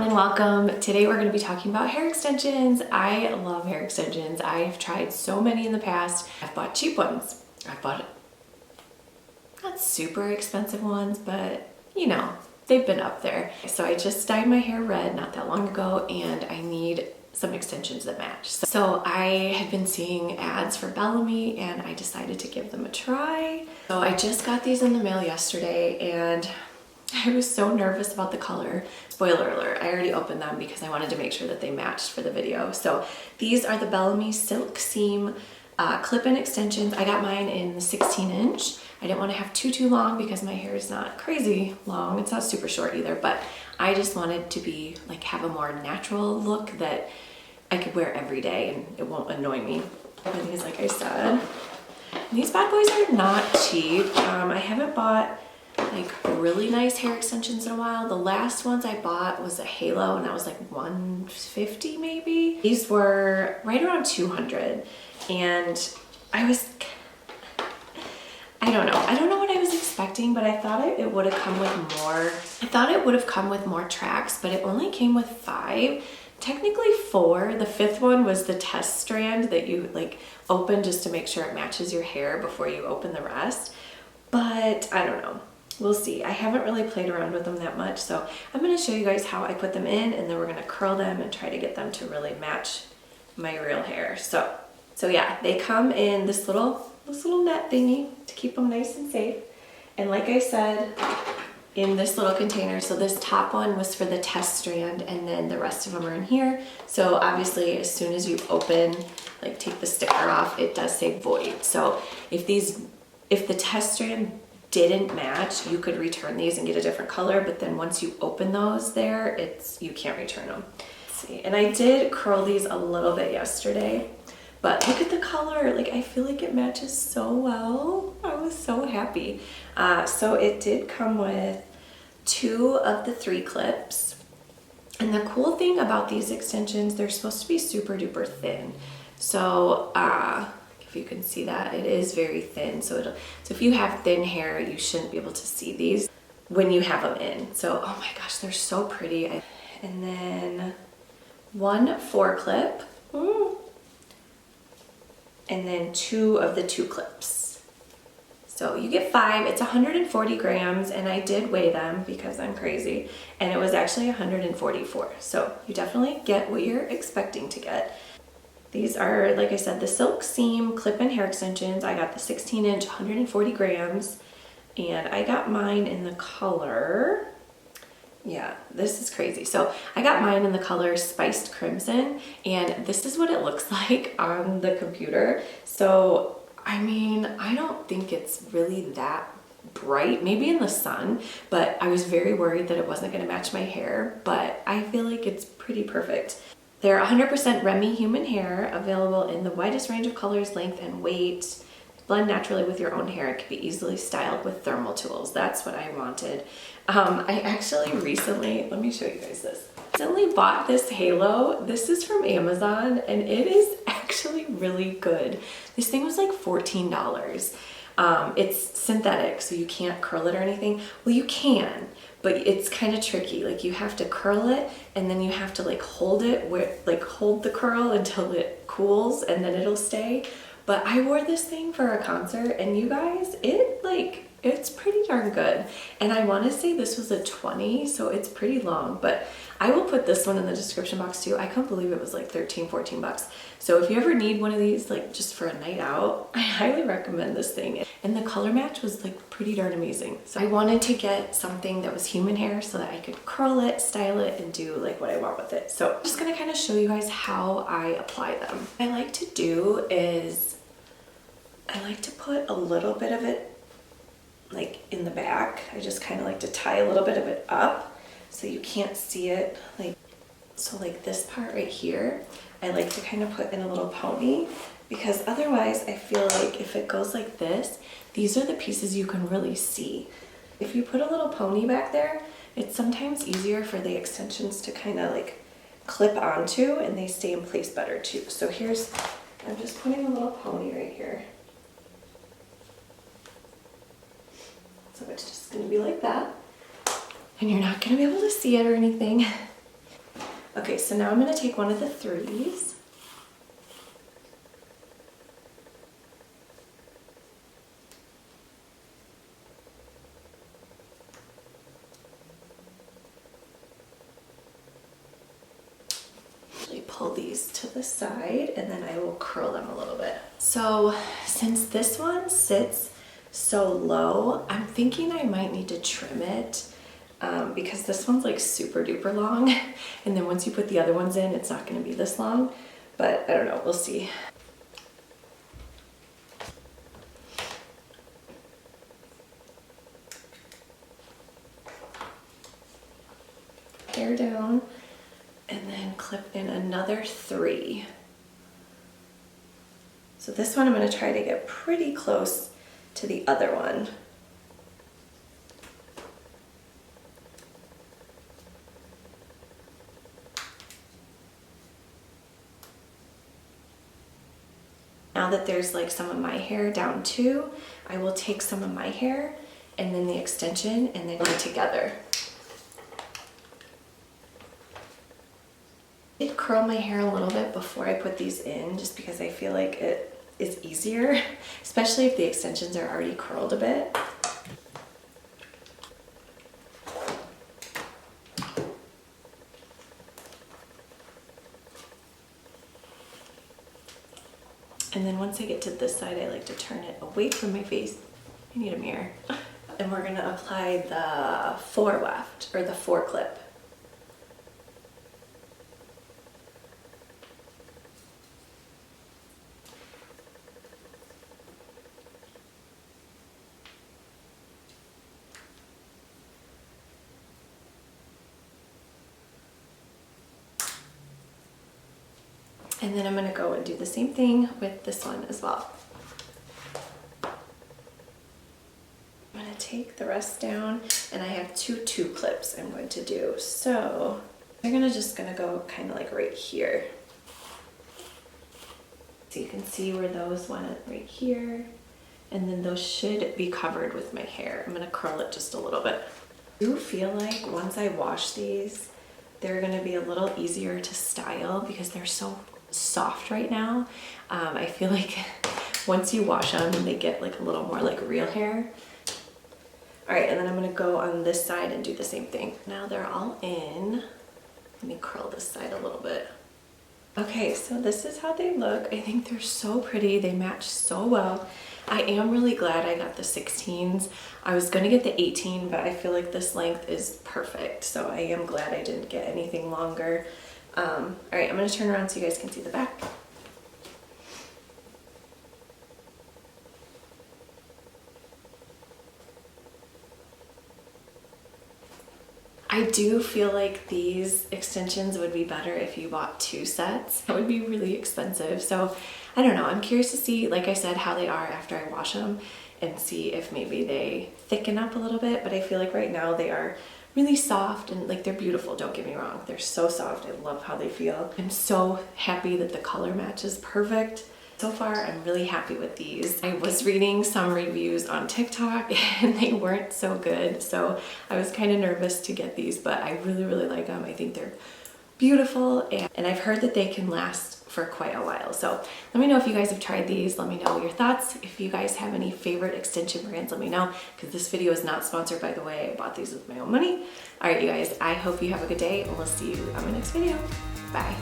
everyone and welcome. Today we're going to be talking about hair extensions. I love hair extensions. I have tried so many in the past. I've bought cheap ones. I've bought not super expensive ones, but you know, they've been up there. So I just dyed my hair red not that long ago and I need some extensions that match. So I had been seeing ads for Bellami and I decided to give them a try. So I just got these in the mail yesterday and I was so nervous about the color. Spoiler alert, I already opened them because I wanted to make sure that they matched for the video. So these are the Bellami Silk Seam clip-in extensions. I got mine in the 16-inch. I didn't want to have too long because my hair is not crazy long. It's not super short either, but I just wanted to be like have a more natural look that I could wear every day and it won't annoy me. These, like I said, these bad boys are not cheap. I haven't bought like really nice hair extensions in a while. The last ones I bought was a halo and that was like $150 maybe. These were right around $200 and I don't know what I was expecting, but I thought it would have come with more. I thought it would have come with more tracks, but it only came with 5. Technically 4. The 5th one was the test strand that you like open just to make sure it matches your hair before you open the rest. But I don't know. We'll see. I haven't really played around with them that much, so I'm going to show you guys how I put them in and then we're going to curl them and try to get them to really match my real hair. So yeah, they come in this little net thingy to keep them nice and safe. And like I said, in this little container, so this top one was for the test strand and then the rest of them are in here. So obviously as soon as you open, like take the sticker off, it does say void. So if the test strand didn't match, you could return these and get a different color, but then once you open those there, you can't return them. Let's see, and I did curl these a little bit yesterday, but look at the color. Like I feel like it matches so well. I was so happy. So it did come with 2 of the 3 clips. And the cool thing about these extensions, they're supposed to be super duper thin. So if you can see that, it is very thin. So if you have thin hair, you shouldn't be able to see these when you have them in. So, oh my gosh, they're so pretty. And then 1 4 clip. And then 2 of the 2 clips. So you get 5, it's 140 grams, and I did weigh them because I'm crazy, and it was actually 144. So you definitely get what you're expecting to get. These are, like I said, the Silk Seam clip-in hair extensions. I got the 16-inch, 140 grams, and I got mine in the color, yeah, this is crazy. So I got mine in the color Spiced Crimson, and this is what it looks like on the computer. So, I mean, I don't think it's really that bright, maybe in the sun, but I was very worried that it wasn't going to match my hair, but I feel like it's pretty perfect. They're 100% Remy human hair, available in the widest range of colors, length, and weight. Blend naturally with your own hair. It can be easily styled with thermal tools. That's what I wanted. I actually recently, let me show you guys this. Recently bought this halo. This is from Amazon and it is actually really good. This thing was like $14. It's synthetic, so you can't curl it or anything. Well, you can, but it's kind of tricky. Like you have to curl it and then you have to like hold it hold the curl until it cools and then it'll stay. But I wore this thing for a concert and you guys, it's pretty darn good. And I want to say this was a 20, so it's pretty long, but I will put this one in the description box too. I can't believe it was like 13, 14 bucks. So if you ever need one of these, like just for a night out, I highly recommend this thing. And the color match was like pretty darn amazing. So I wanted to get something that was human hair so that I could curl it, style it, and do like what I want with it. So I'm just gonna kind of show you guys how I apply them. What I like to do is I like to put a little bit of it like in the back. I just kind of like to tie a little bit of it up so you can't see it. Like this part right here, I like to kind of put in a little pony because otherwise I feel like if it goes like this, these are the pieces you can really see. If you put a little pony back there, it's sometimes easier for the extensions to kind of like clip onto and they stay in place better too. So I'm just putting a little pony right here. So it's just gonna be like that. And you're not gonna be able to see it or anything. Okay, so now I'm gonna take one of the threes. Pull these to the side and then I will curl them a little bit. So since this one sits so low, I'm thinking I might need to trim it because this one's like super duper long. And then once you put the other ones in, it's not gonna be this long, but I don't know, we'll see. Hair down. And then clip in another 3. So this one I'm going to try to get pretty close to the other one. Now that there's like some of my hair down too, I will take some of my hair and then the extension and then put it together. I did curl my hair a little bit before I put these in just because I feel like it is easier, especially if the extensions are already curled a bit. And then once I get to this side, I like to turn it away from my face. I need a mirror. And we're gonna apply the 4 weft, or the 4 clip. And then I'm gonna go and do the same thing with this one as well. I'm gonna take the rest down and I have 2 clips I'm going to do. So I'm just gonna go kind of like right here. So you can see where those went right here. And then those should be covered with my hair. I'm gonna curl it just a little bit. I do feel like once I wash these, they're gonna be a little easier to style because they're so soft right now. I feel like once you wash them, they get like a little more like real hair. All right, and then I'm gonna go on this side and do the same thing. Now they're all in. Let me curl this side a little bit. Okay, so this is how they look. I think they're so pretty. They match so well. I am really glad I got the 16s. I was gonna get the 18, but I feel like this length is perfect. So I am glad I didn't get anything longer. All right, I'm gonna turn around so you guys can see the back. I do feel like these extensions would be better if you bought 2 sets. That would be really expensive. So I don't know, I'm curious to see, like I said, how they are after I wash them and see if maybe they thicken up a little bit. But I feel like right now they are really soft and like they're beautiful, don't get me wrong. They're so soft, I love how they feel. I'm so happy that the color match is perfect. So far, I'm really happy with these. I was reading some reviews on TikTok and they weren't so good. So I was kind of nervous to get these, but I really, really like them. I think they're beautiful and I've heard that they can last for quite a while. So let me know if you guys have tried these. Let me know your thoughts. If you guys have any favorite extension brands, let me know, because this video is not sponsored, by the way. I bought these with my own money. All right, you guys, I hope you have a good day and we'll see you on my next video. Bye.